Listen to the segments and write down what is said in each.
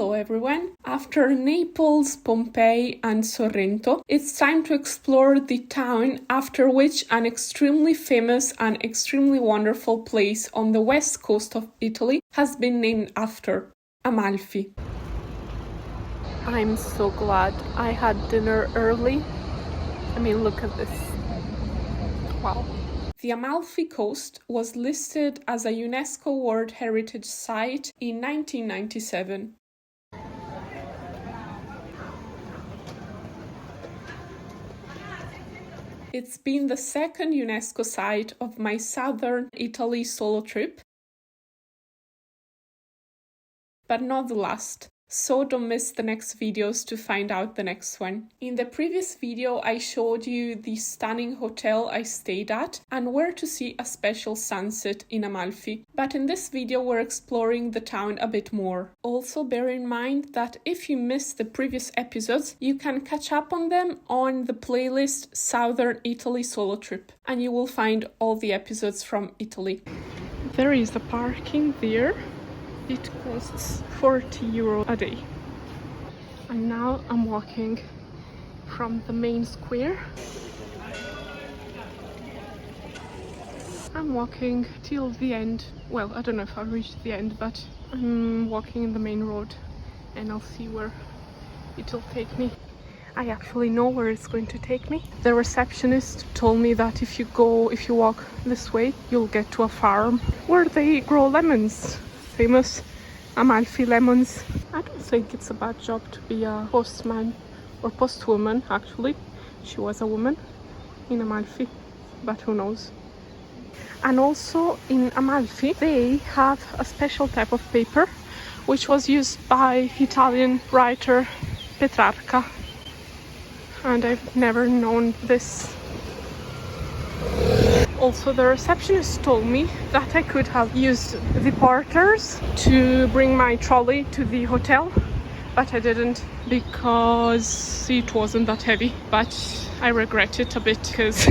Hello everyone! After Naples, Pompeii and Sorrento, it's time to explore the town after which an extremely famous and extremely wonderful place on the west coast of Italy has been named after, Amalfi. I'm so glad I had dinner early. I mean, look at this. Wow. The Amalfi Coast was listed as a UNESCO World Heritage Site in 1997. It's been the second UNESCO site of my southern Italy solo trip, but not the last. So don't miss the next videos to find out the next one. In the previous video, I showed you the stunning hotel I stayed at and where to see a special sunset in Amalfi. But in this video, we're exploring the town a bit more. Also, bear in mind that if you missed the previous episodes, you can catch up on them on the playlist Southern Italy Solo Trip, and you will find all the episodes from Italy. There is a parking there. It costs €40 a day. And now I'm walking from the main square. I'm walking till the end. Well, I don't know if I'll reach the end, but I'm walking in the main road and I'll see where it'll take me. I actually know where it's going to take me. The receptionist told me that if you walk this way, you'll get to a farm where they grow lemons. Famous Amalfi lemons. I don't think it's a bad job to be a postman or postwoman, actually. She was a woman in Amalfi, but who knows. And also in Amalfi, they have a special type of paper which was used by Italian writer Petrarca. And I've never known this. Also, the receptionist told me that I could have used the porters to bring my trolley to the hotel, but I didn't because it wasn't that heavy. But I regret it a bit because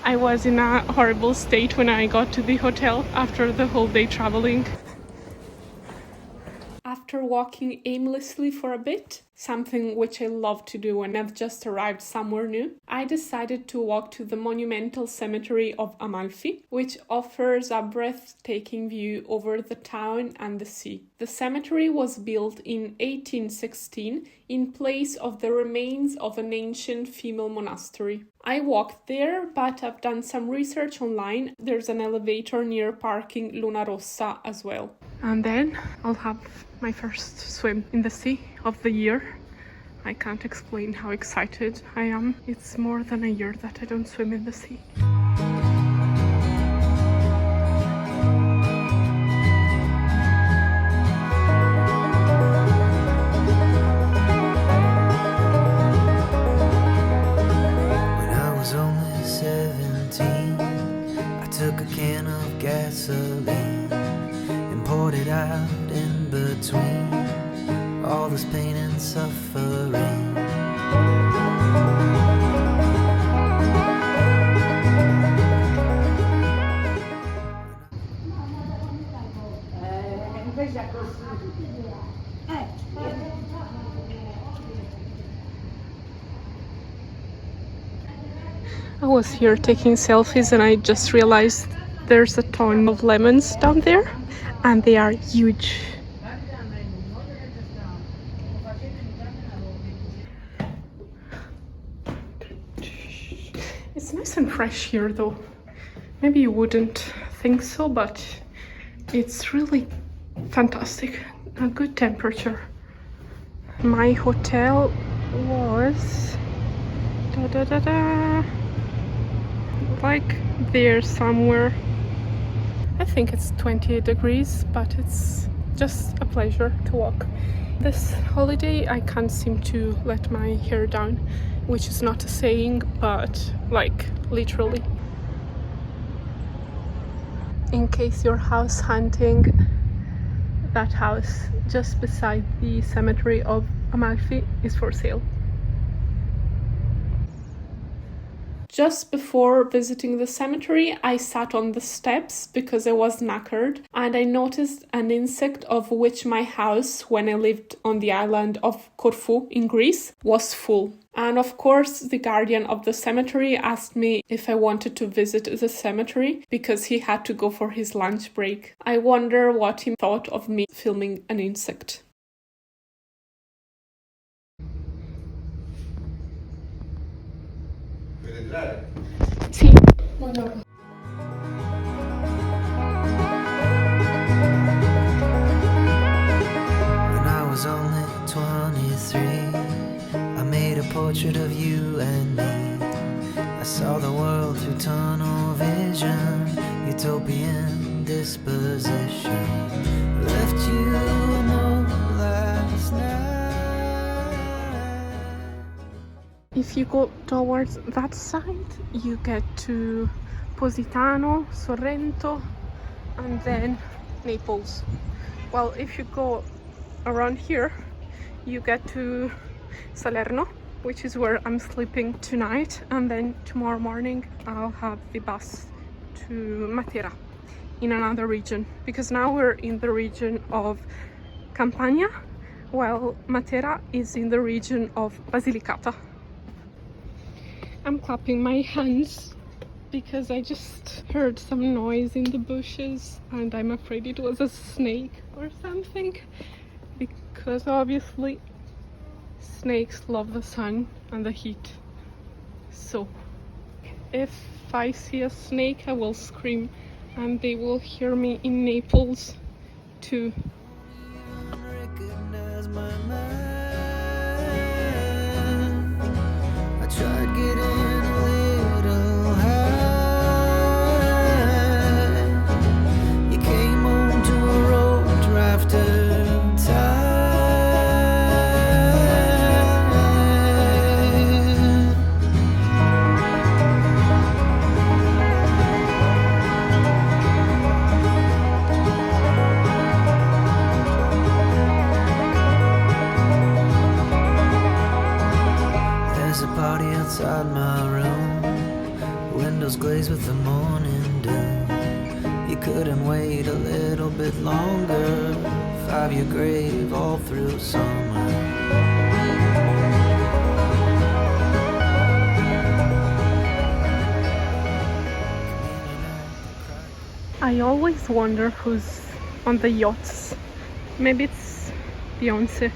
I was in a horrible state when I got to the hotel after the whole day traveling. After walking aimlessly for a bit, something which I love to do when I've just arrived somewhere new, I decided to walk to the Monumental Cemetery of Amalfi, which offers a breathtaking view over the town and the sea. The cemetery was built in 1816 in place of the remains of an ancient female monastery. I walked there, but I've done some research online. There's an elevator near parking Luna Rossa as well. And then I'll have my first swim in the sea of the year. I can't explain how excited I am. It's more than a year that I don't swim in the sea. When I was only 17, I took a can of gasoline and poured it out in between all this pain and suffering. I was here taking selfies and I just realized there's a ton of lemons down there and they are huge. It's nice and fresh here though. Maybe you wouldn't think so, but it's really fantastic. A good temperature. My hotel was like there somewhere. I think it's 28 degrees, but it's just a pleasure to walk. This holiday I can't seem to let my hair down, which is not a saying, but like literally. In case you're house hunting, that house just beside the cemetery of Amalfi is for sale. Just before visiting the cemetery, I sat on the steps because I was knackered, and I noticed an insect of which my house, when I lived on the island of Corfu in Greece, was full. And of course, the guardian of the cemetery asked me if I wanted to visit the cemetery because he had to go for his lunch break. I wonder what he thought of me filming an insect. Sì, buongiorno. When I was only 23, I made a portrait of you and me. I saw the world through tunnel vision, utopian disposition. Left you a note last night. If you go towards that side, you get to Positano, Sorrento, and then Naples. Well, if you go around here, you get to Salerno, which is where I'm sleeping tonight, and then tomorrow morning I'll have the bus to Matera in another region, because now we're in the region of Campania, while Matera is in the region of Basilicata. I'm clapping my hands because I just heard some noise in the bushes and I'm afraid it was a snake or something, because obviously snakes love the sun and the heat. So if I see a snake, I will scream and they will hear me in Naples too. Recognize my mind. I tried getting a little high. You came home to a road rafter tie. There's a party outside my room, windows glazed with the morning dew. You couldn't wait a little bit longer, 5-year grave all through summer. I always wonder who's on the yachts. Maybe it's Beyonce.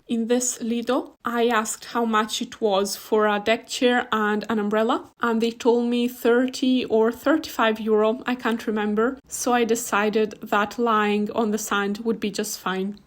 In this Lido, I asked how much it was for a deck chair and an umbrella, and they told me 30 or 35 euro, I can't remember, so I decided that lying on the sand would be just fine.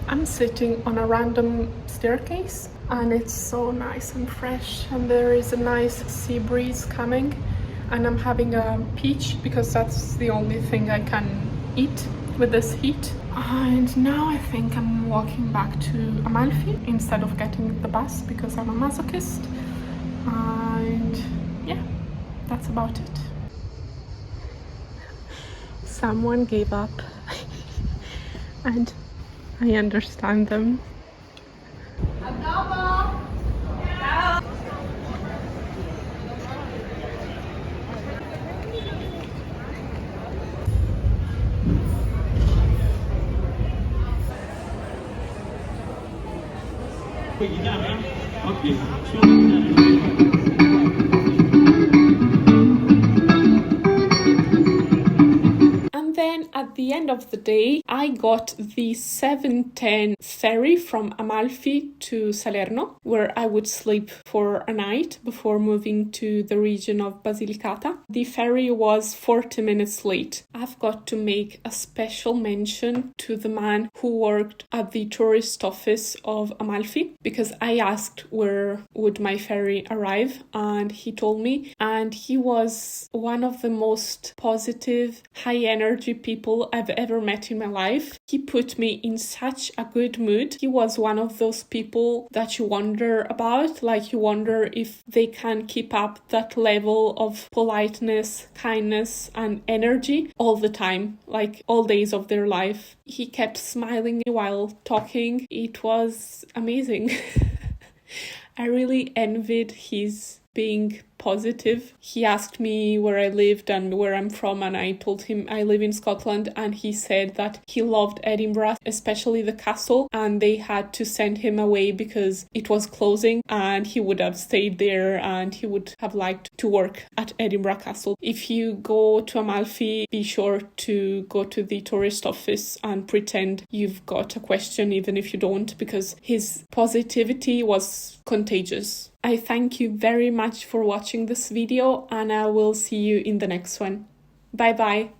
I'm sitting on a random staircase and it's so nice and fresh, and there is a nice sea breeze coming, and I'm having a peach because that's the only thing I can eat with this heat. And now I think I'm walking back to Amalfi instead of getting the bus because I'm a masochist. And yeah, that's about it. Someone gave up and I understand them. And then at the end of the day, I got the 7:10 ferry from Amalfi to Salerno, where I would sleep for a night before moving to the region of Basilicata. The ferry was 40 minutes late. I've got to make a special mention to the man who worked at the tourist office of Amalfi, because I asked where would my ferry arrive and he told me, and he was one of the most positive, high energy people I've I've ever met in my life. He put me in such a good mood. He was one of those people that you wonder about, like you wonder if they can keep up that level of politeness, kindness, and energy all the time, like all days of their life. He kept smiling while talking. It was amazing. I really envied his being positive. He asked me where I lived and where I'm from, and I told him I live in Scotland, and he said that he loved Edinburgh, especially the castle, and they had to send him away because it was closing, and he would have stayed there and he would have liked to work at Edinburgh Castle. If you go to Amalfi, be sure to go to the tourist office and pretend you've got a question even if you don't, because his positivity was contagious. I thank you very much for watching this video, and I will see you in the next one. Bye bye.